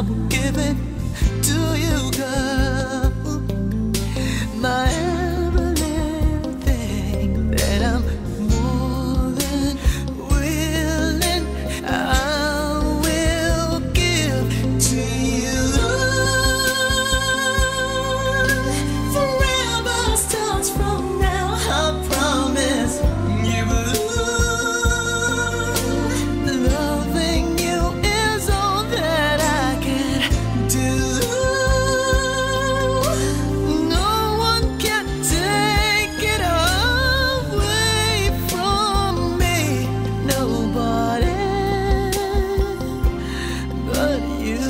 I will give it to you, girl. My everything that I'm more than willing, I will give to you. Forever starts from now, I promise you. Loving you is all that I can do. No one can take it away from me. Nobody but you.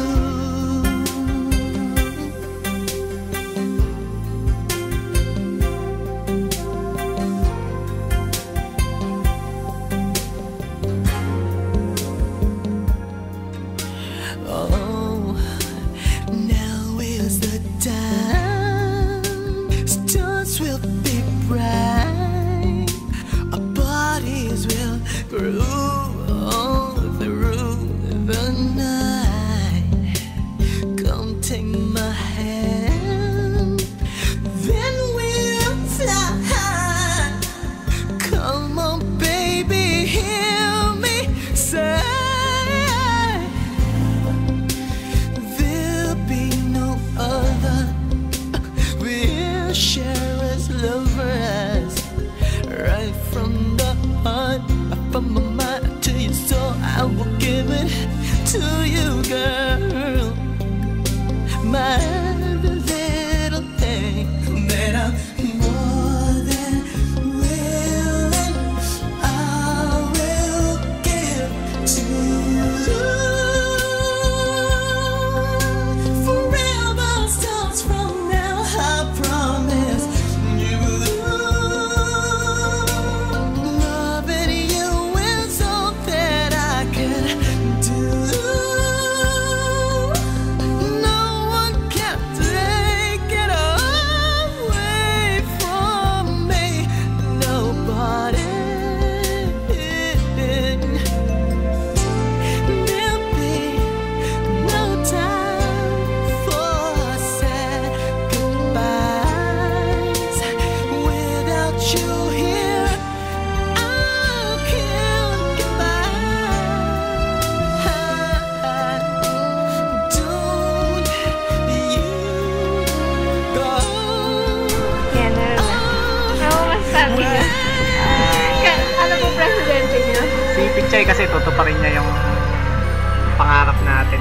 Oh, now is the time. Stars will be bright. Our bodies will grow all through the night. Come take my hand, then we'll fly. Come on, baby, hear me say. There'll be no other. We'll share as lovers, right from the heart, from my mind to your soul. I will give it to you, girl. My little thing that I'm more than willing, I will give to you. Forever starts from now, I promise you. Loving you is all that I can do. No one can take it away from me. Nobody. There'll be no time for sad goodbyes. Without you here, I can't get by. Don't you go Yan na. Ano masabi niyo? Ano po presidente niyo? Si Pichay kasi tutuparin niya yung pangarap natin.